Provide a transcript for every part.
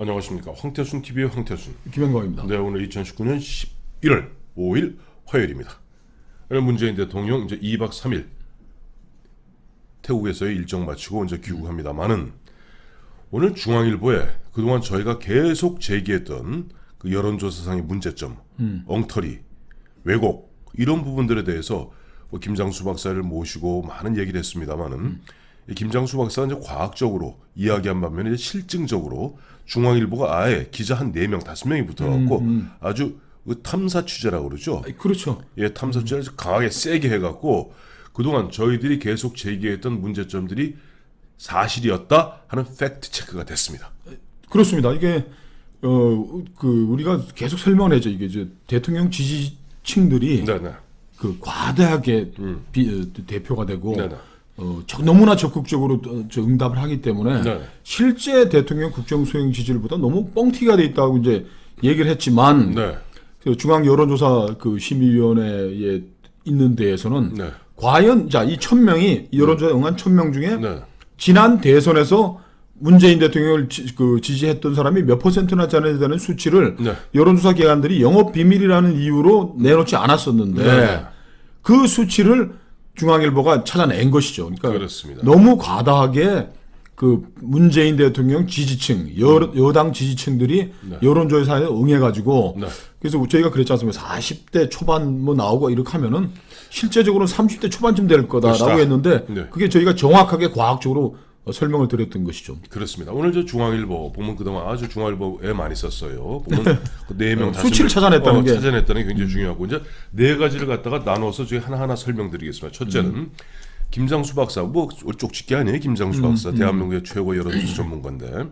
안녕하십니까. 황태순 TV의 황태순. 김영광입니다. 네, 오늘 2019년 11월 5일 화요일입니다. 오늘 문재인 대통령 이제 2박 3일 태국에서의 일정 마치고 이제 귀국합니다만은 오늘 중앙일보에 그동안 저희가 계속 제기했던 그 여론조사상의 문제점, 엉터리, 왜곡 이런 부분들에 대해서 뭐 김장수 박사를 모시고 많은 얘기를 했습니다만은 이 김장수 박사가 이제 과학적으로 이야기한 반면에 이제 실증적으로 중앙일보가 아예 기자 한 4명, 5명이 붙어갖고 아주 그 탐사 취재라고 그러죠. 그렇죠. 예, 탐사 취재를 강하게 세게 해갖고 그동안 저희들이 계속 제기했던 문제점들이 사실이었다 하는 팩트 체크가 됐습니다. 그렇습니다. 이게 우리가 계속 설명을 했죠. 이게 이제 대통령 지지층들이 네네. 그 과다하게 대표가 되고 네네. 너무나 적극적으로 응답을 하기 때문에 네. 실제 대통령 국정 수행 지지율보다 너무 뻥튀기가 돼 있다고 이제 얘기를 했지만 네. 그 중앙 여론조사 그 심의위원회에 있는 데에서는 네. 과연 자 이 1,000명이 여론조사 응한 1,000명 중에 네. 지난 대선에서 문재인 대통령을 지지했던 사람이 몇 %나 되는 수치를 네. 여론조사 기관들이 영업 비밀이라는 이유로 내놓지 않았었는데 네. 그 수치를 중앙일보가 찾아낸 것이죠. 그러니까 그렇습니다. 너무 과다하게 그 문재인 대통령 지지층, 여당 지지층들이 네. 여론조사에 응해가지고 네. 그래서 저희가 그랬지 않습니까? 40대 초반 뭐 나오고 이렇게 하면은 실제적으로는 30대 초반쯤 될 거다라고 그렇다. 했는데 네. 그게 저희가 정확하게 과학적으로 설명을 드렸던 것이죠. 그렇습니다. 오늘 저 중앙일보 보면 그동안 아주 중앙일보에 많이 썼어요. 보면 그 4명 수치를 찾아냈다는 게 찾아냈다는 게 굉장히 중요하고 이제 4가지를 갖다가 나눠서 저희 하나하나 설명드리겠습니다. 첫째는 김장수 박사 뭐 쪽집게 아니에요. 김장수 박사 대한민국의 최고 여론조사 전문가인데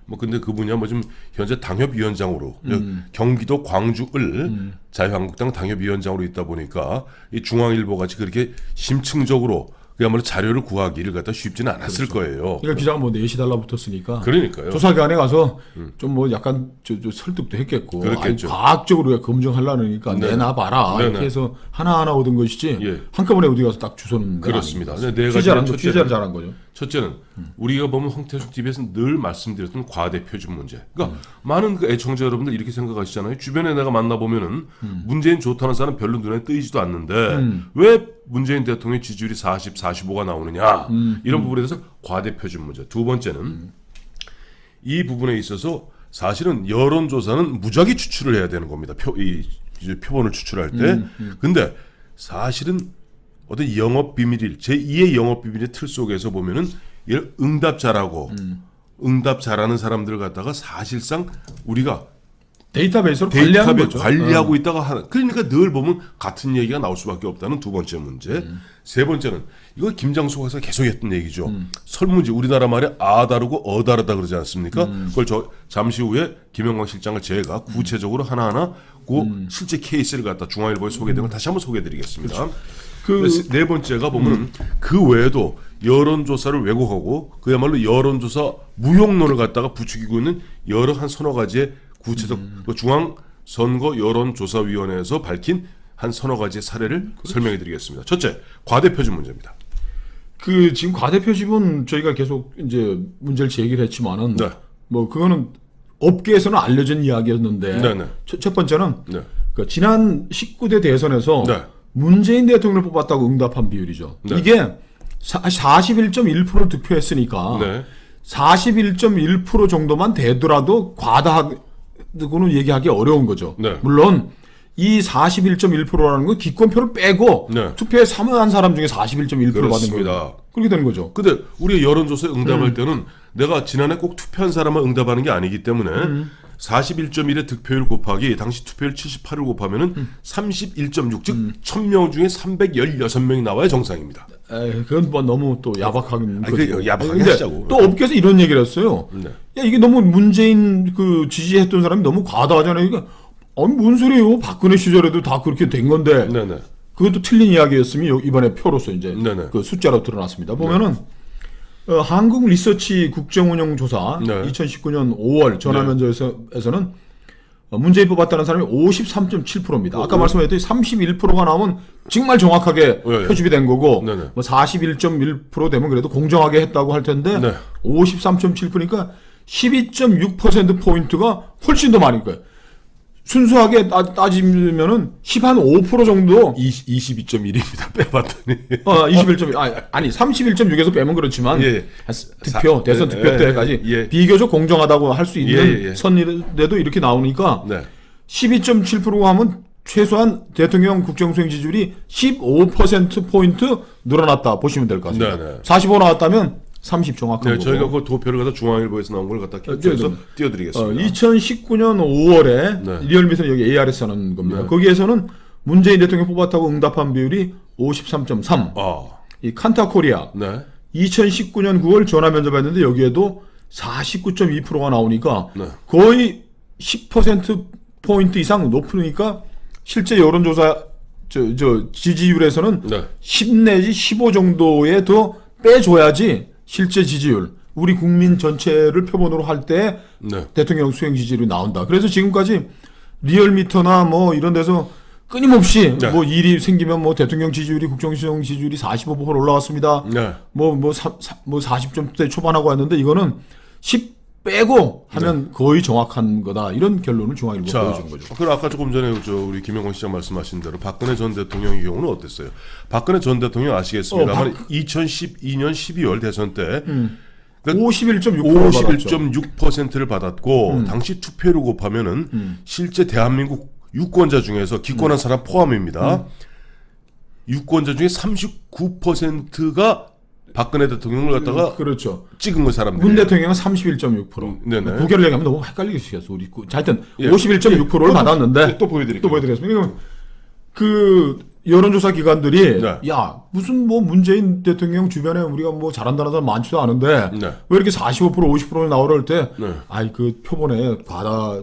뭐 근데 그분이 뭐 지금 현재 당협위원장으로 경기도 광주을 자유한국당 당협위원장으로 있다 보니까 이 중앙일보 같이 그렇게 심층적으로 그야말로 자료를 구하기를 갖다 쉽지는 않았을 거예요. 그러니까 기자가 뭐 4시 달라붙었으니까 그러니까요. 조사기관에 가서 좀 뭐 약간 저 설득도 했겠고 그렇겠죠. 과학적으로 우리가 검증하려니까 네. 내놔봐라 네, 이렇게 네. 해서 하나하나 얻은 것이지 예. 한꺼번에 어디 가서 딱 주소는 그렇습니다. 네, 취재를 잘한 거죠. 첫째는 우리가 보면 황태순 TV에서 늘 말씀드렸던 과대 표준 문제. 그러니까 많은 그 애청자 여러분들 이렇게 생각하시잖아요. 주변에 내가 만나보면은 문재인 좋다는 사람 별로 눈에 띄지도 않는데 왜 문재인 대통령의 지지율이 40, 45가 나오느냐 이런 부분에 대해서 과대 표준 문제. 두 번째는 이 부분에 있어서 사실은 여론조사는 무작위 추출을 해야 되는 겁니다. 표본을 추출할 때. 근데 사실은 어떤 영업 비밀일 제2의 영업 비밀의 틀 속에서 보면은 이런 응답 잘하고 응답 잘하는 사람들을 갖다가 사실상 우리가 데이터베이스로 관리하는 거죠. 관리하고 있다가 하는. 그러니까 늘 보면 같은 얘기가 나올 수밖에 없다는 두 번째 문제. 세 번째는 이거 김장수 박사가 계속 했던 얘기죠. 설문지 우리나라 말에 아 다르고 어 다르다 그러지 않습니까? 그걸 잠시 후에 김영광 실장을 제가 구체적으로 하나하나 그 실제 케이스를 갖다 중앙일보에 소개된 걸 다시 한번 소개해드리겠습니다. 그렇죠. 네 번째가 보면 그 외에도 여론조사를 왜곡하고 그야말로 여론조사 무용론을 갖다가 부추기고 있는 여러 한 서너 가지의 구체적 그 중앙선거 여론조사위원회에서 밝힌 한 서너 가지의 사례를 설명해드리겠습니다. 첫째, 과대표준 문제입니다. 그 지금 과대표집은 저희가 계속 이제 문제를 제기를 했지만은 네. 뭐 그거는 업계에서는 알려진 이야기였는데 네네. 첫 번째는 네. 그 지난 19대 대선에서 네. 문재인 대통령을 뽑았다고 응답한 비율이죠. 네. 이게 41.1%를 득표했으니까 네. 41.1% 정도만 되더라도 과다하고는 얘기하기 어려운 거죠. 네. 물론 이 41.1%라는 건 기권표를 빼고 네. 투표에 참여한 사람 중에 41.1% 받은 그렇습니다. 거예요. 그렇게 되는 거죠. 근데 우리가 여론조사에 응답할 때는 내가 지난해 꼭 투표한 사람만 응답하는 게 아니기 때문에 41.1의 득표율 곱하기 당시 투표율 78을 곱하면은 31.6, 즉 1000명 중에 316명이 나와야 정상입니다. 그건 뭐 너무 또 야박한 거죠. 야박하게 하자고. 또 업계에서 이런 얘기를 했어요. 네. 야, 이게 너무 문재인 그 지지했던 사람이 너무 과다하잖아요. 그러니까 아니 뭔 소리예요? 박근혜 시절에도 다 그렇게 된 건데. 네네. 그것도 틀린 이야기였으면 이번에 표로서 이제 네네. 그 숫자로 드러났습니다. 보면은 한국 리서치 국정운영조사 네. 2019년 5월 전화면접에서는 문재인 뽑았다는 사람이 53.7%입니다. 아까 말씀드렸듯이 31%가 나오면 정말 정확하게 네. 표집이 된 거고 네네. 뭐 41.1% 되면 그래도 공정하게 했다고 할 텐데 네. 53.7%니까 12.6%포인트가 훨씬 더 많은 거예요. 순수하게 따지면은 15% 정도 22.1입니다. 빼봤더니. 21.1 아니 31.6에서 빼면 그렇지만 예. 득표 대선 득표 때까지 예. 비교적 공정하다고 할 수 있는 예. 선인데도 이렇게 나오니까 네. 12.7%가 하면 최소한 대통령 국정수행 지지율이 15%포인트 늘어났다 보시면 될 것 같습니다. 네. 45 나왔다면 30 정확한 네, 거고. 저희가 그 도표를 갖다 중앙일보에서 나온 걸 갖다 캡처해서 띄워드리겠습니다. 2019년 5월에 네. 리얼미터는 여기 ARS 하는 겁니다. 네. 거기에서는 문재인 대통령 뽑았다고 응답한 비율이 53.3. 이 칸타코리아 네. 2019년 9월 전화 면접했는데 여기에도 49.2%가 나오니까 네. 거의 10%포인트 이상 높으니까 실제 여론조사 지지율에서는 네. 10 내지 15 정도에 더 빼줘야지 실제 지지율 우리 국민 전체를 표본으로 할 때 네. 대통령 수행 지지율이 나온다. 그래서 지금까지 리얼미터나 뭐 이런 데서 끊임없이 네. 뭐 일이 생기면 뭐 대통령 지지율이 국정수행 지지율이 45% 올라왔습니다. 네. 뭐 40점대 초반하고 왔는데 이거는 10 빼고 하면 거의 정확한 거다. 이런 결론을 중앙일보가 자, 보여준 거죠. 그럼 아까 조금 전에 우리 김영건 시장 말씀하신 대로 박근혜 전 대통령의 경우는 어땠어요? 박근혜 전 대통령 아시겠습니다만 2012년 12월 대선 때 51.6%를 받았고 당시 투표를 곱하면은 실제 대한민국 유권자 중에서 기권한 사람 포함입니다. 유권자 중에 39%가 박근혜 대통령을 갖다가 그렇죠. 찍은 거 사람들. 문 대통령은 31.6%. 네네. 부결 얘기하면 너무 헷갈리게 시켰어. 우리 하여튼 예. 51.6%를 받았는데 또 보여드릴게요. 또 보여드리겠습니다. 그 여론조사 기관들이 네. 야 무슨 뭐 문재인 대통령 주변에 우리가 뭐 잘한다는 사람 많지도 않은데 네. 왜 이렇게 45% 50%를 나오라 할 때 네. 아이 그 표본에 과다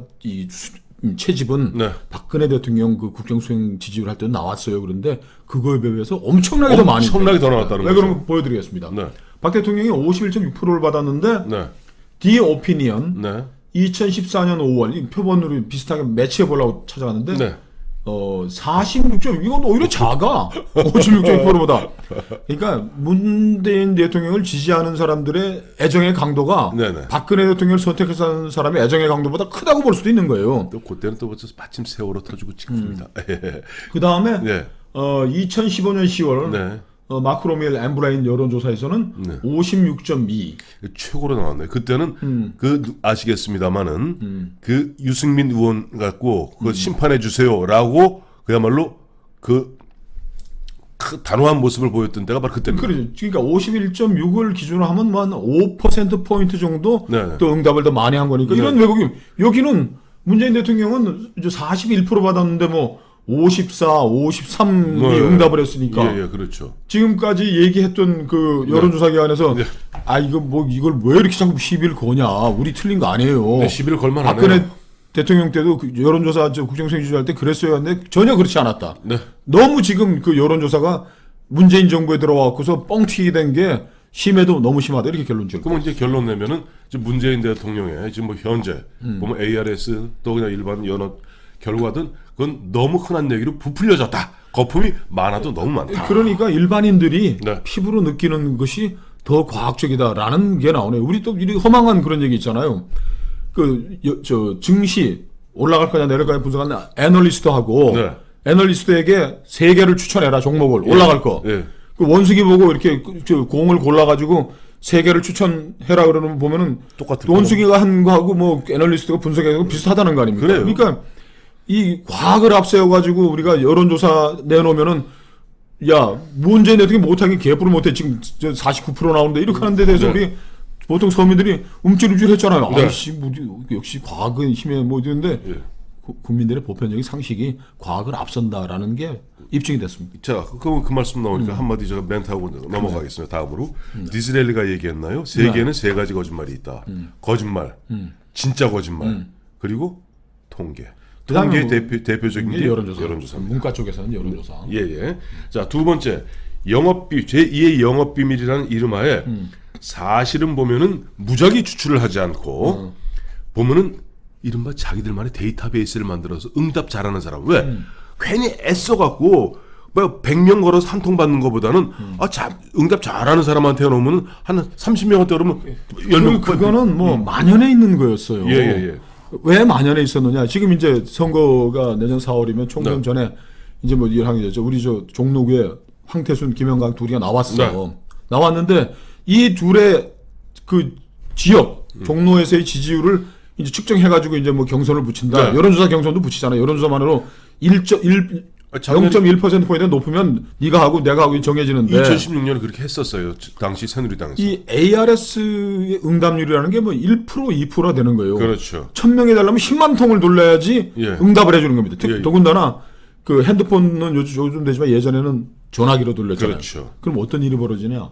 채집은 네. 박근혜 대통령 그 국정수행 지지율 할 때는 나왔어요. 그런데 그거에 비해서 엄청나게 더 많이 엄청나게 더 나왔다는 네, 거죠. 그럼 보여드리겠습니다. 네. 박 대통령이 51.6%를 받았는데 네. 디 오피니언 네. 2014년 5월 이 표본으로 비슷하게 매치해 보려고 찾아갔는데 네. 46.6 이건 오히려 작아. 56.6%보다. 그러니까 문재인 대통령을 지지하는 사람들의 애정의 강도가 네네. 박근혜 대통령을 선택한 사람의 애정의 강도보다 크다고 볼 수도 있는 거예요. 또 그때는 또 마침 세월호 터지고 찍습니다. 그 다음에 네. 2015년 10월 네. 마크로미엘 엠브라인 여론조사에서는 네. 56.2. 최고로 나왔네요. 그때는 아시겠습니다만은 그 유승민 의원 갖고 그 심판해 주세요라고 그야말로 그 단호한 모습을 보였던 때가 바로 그때입니다. 그렇죠. 그러니까 51.6을 기준으로 하면 뭐 한 5%포인트 정도 네네. 또 응답을 더 많이 한 거니까 이런 왜곡이 여기는 문재인 대통령은 이제 41% 받았는데 뭐 54, 53이 네. 응답을 했으니까 예, 그렇죠. 지금까지 얘기했던 그 여론조사 기관에서 네. 아 이거 뭐 이걸 왜 이렇게 자꾸 시비를 거냐 우리 틀린 거 아니에요. 네, 시비를 걸만하네요. 박근혜 대통령 때도 그 여론조사 국정수행 지지할 때 그랬어야 하는데 전혀 그렇지 않았다. 네. 너무 지금 그 여론조사가 문재인 정부에 들어와갖고서 뻥튀기 된 게 심해도 너무 심하다 이렇게 결론 지을 그러면 이제 결론 내면은 지금 문재인 대통령의 지금 뭐 현재 보면 ARS 또 그냥 일반 연합 결과든 그건 너무 흔한 얘기로 부풀려졌다. 거품이 많아도 너무 많다. 그러니까 일반인들이 네. 피부로 느끼는 것이 더 과학적이다라는 게 나오네요. 우리 또 이렇게 허망한 그런 얘기 있잖아요. 증시 올라갈 거냐 내려갈 거냐 분석하는 애널리스트하고 네. 애널리스트에게 3개를 추천해라 종목을 올라갈 거. 예. 그 원숭이 보고 이렇게 공을 골라가지고 3개를 추천해라 그러는 보면은 똑같은 원숭이가 한 거하고 뭐 애널리스트가 분석해서 비슷하다는 거 아닙니까? 그래요. 그러니까 이 과학을 앞세워가지고 우리가 여론조사 내놓으면은 야 문재인 대통령이 못하긴 개뿔을 못해 지금 49% 나오는데 이렇게 하는 데 대해서 네. 우리 보통 서민들이 움찔움찔 했잖아요. 네. 아이씨 뭐 역시 과학은 힘에 뭐 이러는데 예. 국민들의 보편적인 상식이 과학을 앞선다라는 게 입증이 됐습니다. 자, 그럼 그 말씀 나오니까 한마디 제가 멘트하고 넘어가겠습니다. 다음으로 디즈렐리가 얘기했나요? 세계에는 3가지 거짓말이 있다. 거짓말, 진짜 거짓말, 그리고 통계. 그다음에 통계 뭐 대표적인 게 여론조사입니다. 문과 쪽에서는 여론조사. 예. 자, 두 번째 영업비 제2의 영업비밀이라는 이름하에 사실은 보면은 무작위 추출을 하지 않고 보면은 이른바 자기들만의 데이터베이스를 만들어서 응답 잘하는 사람 왜 괜히 애써갖고 뭐 100명 걸어서 한 통 받는 것보다는 응답 잘하는 사람한테 해놓으면 한 30명한테 그러면 10명 그거는 뭐 만연해 있는 거였어요. 예. 왜 만연해 있었느냐? 지금 이제 선거가 내년 4월이면 총선 네. 전에 이제 뭐 일항이죠. 우리 저 종로구에 황태순, 김영광 둘이 나왔어. 네. 나왔는데 이 둘의 그 지역 종로에서의 지지율을 이제 측정해가지고 이제 뭐 경선을 붙인다. 네. 여론조사 경선도 붙이잖아요. 여론조사만으로 0.1%포인트 높으면 네가 하고 내가 하고 정해지는데 2016년에 그렇게 했었어요. 당시 새누리당에서. 이 ARS의 응답률이라는 게 뭐 1% 2%가 되는 거예요. 그렇죠. 1000명이 달라면 10만 통을 돌려야지 예. 응답을 해주는 겁니다. 예. 더군다나 그 핸드폰은 요즘 되지만 예전에는 전화기로 돌렸잖아요. 그렇죠. 그럼 어떤 일이 벌어지냐?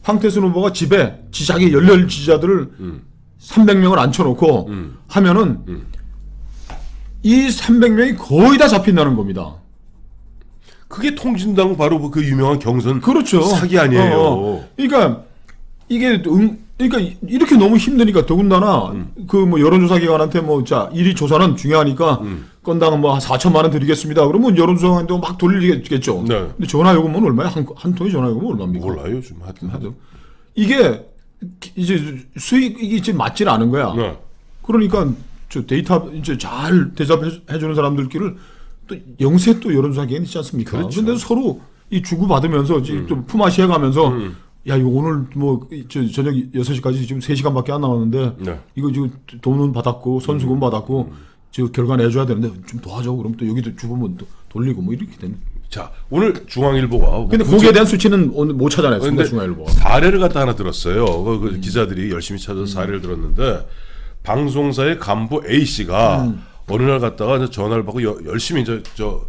황태순 후보가 집에 자기 열렬 지지자들을 300명을 앉혀놓고 하면은 이 300명이 거의 다 잡힌다는 겁니다. 그게 통진당 바로 그 유명한 경선 그렇죠. 사기 아니에요. 그러니까 이게 그러니까 이렇게 너무 힘드니까 더군다나 그 뭐 여론조사 기관한테 뭐 자 이 조사는 중요하니까 건당 뭐 4천만 원 드리겠습니다. 그러면 여론조사한테 막 돌리겠죠. 네. 근데 전화 요금은 얼마야? 한 통의 전화 요금은 얼마입니까? 몰라요, 좀 하여튼. 이게 이제 수익이 지금 맞질 않은 거야. 네. 그러니까 저 데이터 이제 잘 대접해주는 사람들끼를 또 영세 또 여론조사 기관이 있지 않습니까? 그렇죠. 근데 서로 이 주고받으면서 지금 좀 품앗이 해가면서 야 이거 오늘 뭐 저녁 6시까지 지금 3시간밖에 안 남았는데 네. 이거 지금 돈은 받았고 선수금 받았고 지금 결과 내줘야 되는데 좀 도와줘. 그럼 또 여기도 주보면 또 돌리고 뭐 이렇게 되는. 자, 오늘 중앙일보가 근데 거기에 대한 수치는 오늘 못 찾아냈습니다. 중앙일보가. 사례를 갖다 하나 들었어요. 그 기자들이 열심히 찾아서 사례를 들었는데 방송사의 간부 A 씨가 어느 날 갔다가 전화를 받고 열심히 저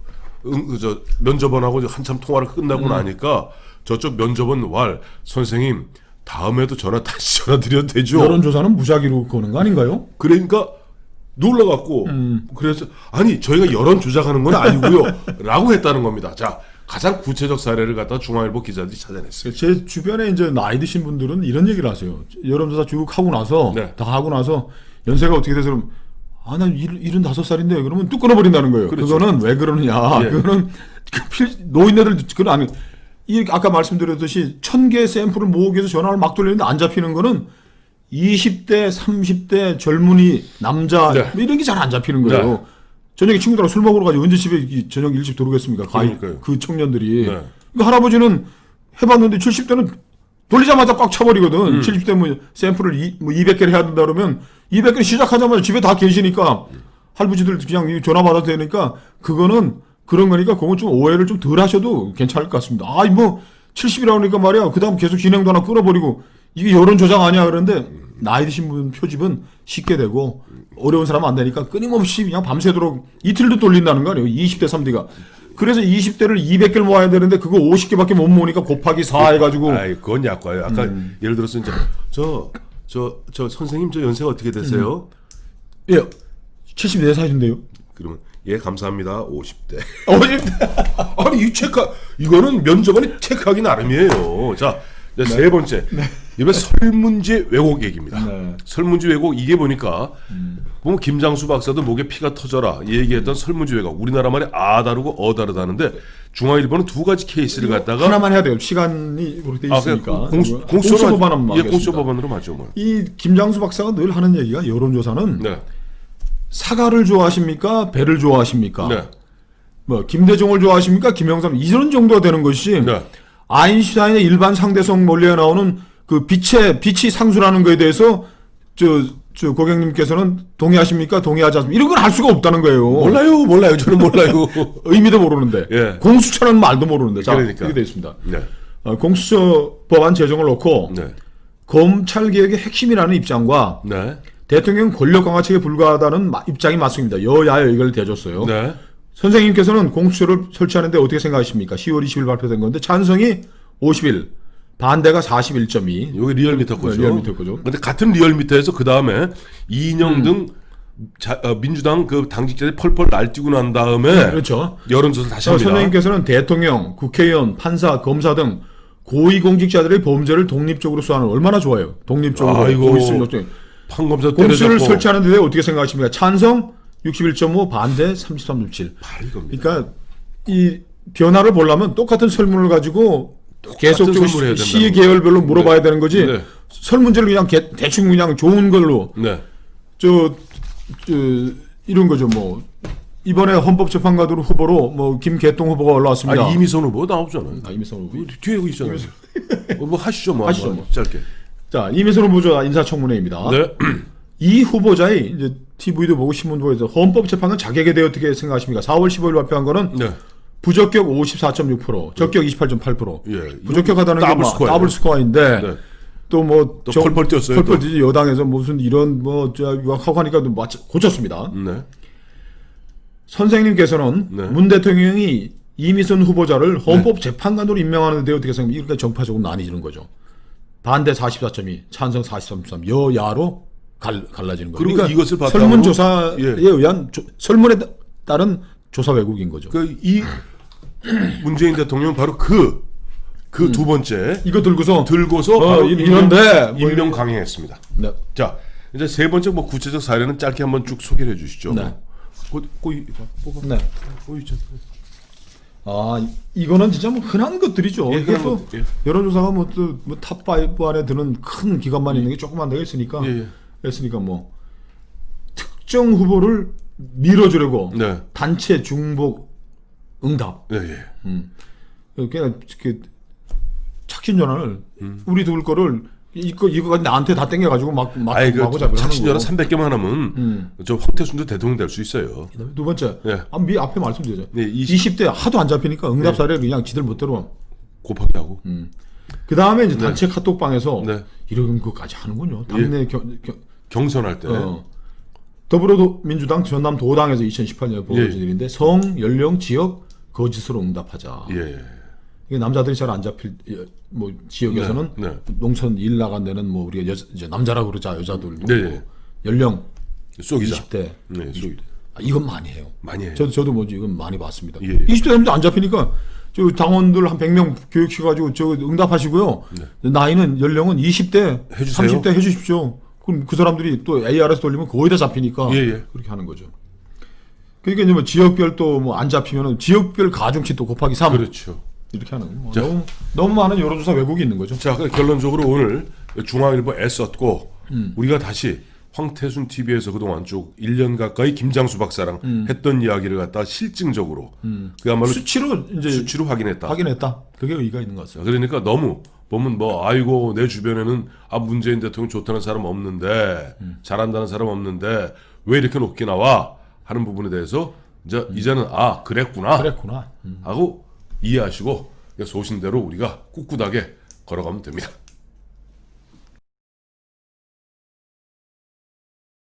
면접원하고 한참 통화를 끝나고 나니까 저쪽 면접원 선생님 다음에도 다시 전화 드려도 되죠? 여론조사는 무작위로 거는 거 아닌가요? 그러니까 놀라갖고 그래서 아니 저희가 여론 조작하는 건 아니고요 라고 했다는 겁니다. 자, 가장 구체적 사례를 갖다 중앙일보 기자들이 찾아냈어요. 제 주변에 이제 나이 드신 분들은 이런 얘기를 하세요. 여론조사 쭉 하고 나서 네. 다 하고 나서 연세가 어떻게 돼서 그럼 난 75살인데 그러면 뚝 끊어버린다는 거예요. 그렇죠. 그거는 왜 그러느냐? 예. 그거는 노인네들 그건 아니. 이 아까 말씀드렸듯이 1000개 샘플을 모으기 위해서 전화를 막 돌리는데 안 잡히는 거는 20대, 30대 젊은이 남자 네. 뭐 이런 게 잘 안 잡히는 거예요. 네. 저녁에 친구들하고 술 먹으러 가지 언제 집에 저녁 일찍 들어오겠습니까? 그러니까요. 그 청년들이. 네. 그 할아버지는 해봤는데 70대는 돌리자마자 꽉 차버리거든. 70대 뭐 샘플을 200개를 해야 된다 그러면 200개 시작하자마자 집에 다 계시니까 할부지들 그냥 전화 받아도 되니까 그거는 그런 거니까 그건 좀 오해를 좀 덜 하셔도 괜찮을 것 같습니다. 뭐 70이라고 그러니까 말이야. 그 다음 계속 진행도 하나 끌어버리고 이게 여론 조작 아니야. 그런데 나이 드신 분 표집은 쉽게 되고 어려운 사람은 안 되니까 끊임없이 그냥 밤새도록 이틀도 돌린다는 거 아니에요. 20대 3D가. 그래서 20대를 200개를 모아야 되는데 그거 50개밖에 못 모으니까 곱하기 4 해가지고. 아이, 그건 약과예요. 아까 예를 들어서 이제 저 선생님 저 연세가 어떻게 되세요? 예, 74살인데요. 그러면 예 감사합니다 50대. 아니 이거는 면접원이 체크하기 나름이에요. 자, 이제 세 번째 이번 설문지 왜곡 얘기입니다. 네. 설문지 왜곡 이게 보니까 보면 김장수 박사도 목에 피가 터져라 얘기했던 설문지 왜곡 우리나라 말이 아 다르고 어 다르다는데 중앙일보는 두 가지 케이스를 갖다가 하나만 해야 돼요. 시간이 그렇게 돼 있으니까. 공수처법안만 공수처법안으로 맞죠 뭐. 이 김장수 박사가 늘 하는 얘기가 여론조사는 네. 사과를 좋아하십니까? 배를 좋아하십니까? 네. 뭐 김대중을 좋아하십니까? 김영삼 이런 정도가 되는 것이 네. 아인슈타인의 일반 상대성 논리에 나오는 그 빛이 상수라는 거에 대해서 저 고객님께서는 동의하십니까? 동의하지 않습니까? 이런 건 알 수가 없다는 거예요. 몰라요. 저는 몰라요. 의미도 모르는데. 예. 공수처는 말도 모르는데. 자, 그러니까. 이렇게 되어 있습니다. 네. 공수처 법안 제정을 놓고 네. 검찰 개혁의 핵심이라는 입장과 네. 대통령 권력 강화책에 불과하다는 입장이 맞습니다. 여야의 의견을 대줬어요. 네. 선생님께서는 공수처를 설치하는데 어떻게 생각하십니까? 10월 20일 발표된 건데 찬성이 51, 반대가 41.2. 여기 리얼미터 거죠. 네, 리얼미터 거죠. 근데 같은 리얼미터에서 그 다음에 이인영 등 민주당 그 당직자들이 펄펄 날뛰고 난 다음에 그렇죠. 여론조사 다시 합니다. 선생님께서는 대통령, 국회의원, 판사, 검사 등 고위공직자들의 범죄를 독립적으로 수사하는 얼마나 좋아요. 독립적으로. 아이고. 공수처를 판검사 공수처를 때려잡고. 설치하는 데 어떻게 생각하십니까? 찬성 61.5, 반대 33.7. 이겁니다. 그러니까 이 변화를 보려면 똑같은 설문을 가지고 계속적으로 설문을 해야 된다는 시 계열별로 물어봐야 네. 되는 거지. 네. 설문지를 그냥 대충 그냥 좋은 걸로 네. 저 이런 거죠. 뭐 이번에 헌법재판관으로 후보로 뭐 김계동 후보가 올라왔습니다. 이미선 후보 나오잖아요. 이미선 후보. 뒤에 여기 있잖아요. 뭐 하시죠, 뭐. 하시죠, 뭐. 짧게. 자, 이미선 후보자 인사청문회입니다. 네. 이 후보자의 이제 TV도 보고 신문도 보고 해서 헌법재판관 자격에 대해 어떻게 생각하십니까? 4월 15일 발표한 거는 네. 부적격 54.6%, 적격 28.8%. 예. 부적격하다는 게 더블 뭐 스코어예요. 더블 스코어인데 네. 또 뭐 또 펄펄 뛰었어요, 펄펄 또. 뛰지 여당에서 무슨 이런 뭐저 하고 하니까 고쳤습니다. 네. 선생님께서는 네. 문 대통령이 이미선 후보자를 헌법재판관으로 임명하는 데 어떻게 생각합니까? 이렇게 정파적으로 나뉘는 거죠. 반대 44.2, 찬성 43.3, 여야로 갈라지는 거죠. 그리고 그러니까 이것을 바탕으로- 설문조사에 예. 의한 설문에 따른 조사 왜곡인 거죠. 이 문재인 대통령 바로 그 두 번째 이거 들고서 바로 이런데 뭐 임명 강행했습니다. 네. 자, 이제 세 번째 뭐 구체적 사례는 짧게 한번 쭉 소개를 해주시죠. 네. 뽑아. 네. 아, 이거는 진짜 뭐 흔한 것들이죠. 예, 이게 흔한 또 것들, 예. 여론조사가 탑5 안에 드는 큰 기관만 있는 게 조그만 데가 있으니까 예, 예. 했으니까 뭐 특정 후보를 밀어주려고 네. 단체 중복 응답. 예, 예. 그냥 착신 전환을 우리 둘 거를 이거 나한테 다 땡겨가지고 막 아이 그 하고 잡으려는 착신 전환 거고. 300개만 하면 저 황태순도 대통령 될 수 있어요. 그다음에 두 번째, 예. 앞에 말씀드렸죠. 네, 20대 하도 안 잡히니까 응답 사례를 그냥 지들 못대로. 곱하기 하고. 그 다음에 이제 단체 카톡방에서 네. 이런 것까지 하는군요. 당내 경선할 때. 더불어민주당 전남 도당에서 2018년에 벌어진 예. 일인데 성, 연령, 지역 거짓으로 응답하자. 예. 이게 남자들이 잘 안 잡힐 뭐 지역에서는 네, 네. 농촌 일 나간 데는 뭐 우리가 이제 남자라고 그러자 여자들도 네, 그렇고. 네. 연령 쏘기자. 20대. 네, 쏘기자. 이건 많이 해요. 많이 해요. 저도 뭐 이건 많이 봤습니다. 예. 20대 되면 안 잡히니까 저 당원들 한 100명 교육시켜가지고 저 응답하시고요. 나이는 연령은 20대, 해주세요. 30대 해주십시오. 그럼 그 사람들이 또 ARS 돌리면 거의 다 잡히니까 예, 예. 그렇게 하는 거죠. 그러니까 이제 뭐 지역별 또 뭐 안 잡히면은 지역별 가중치 또 곱하기 3 그렇죠. 이렇게 하는 거. 자. 너무 많은 여론조사 왜곡이 있는 거죠. 자, 결론적으로 오늘 중앙일보 애썼고 우리가 다시 황태순 TV에서 그동안 쭉 1년 가까이 김장수 박사랑 했던 이야기를 갖다 실증적으로 그야말로 수치로 이제 수치로 확인했다. 확인했다. 그게 의의가 있는 것 같습니다. 그러니까 너무 보면 뭐 아이고 내 주변에는 문재인 대통령 좋다는 사람 없는데 잘한다는 사람 없는데 왜 이렇게 높게 나와 하는 부분에 대해서 이제는 그랬구나 하고 이해하시고 소신대로 우리가 꿋꿋하게 걸어가면 됩니다.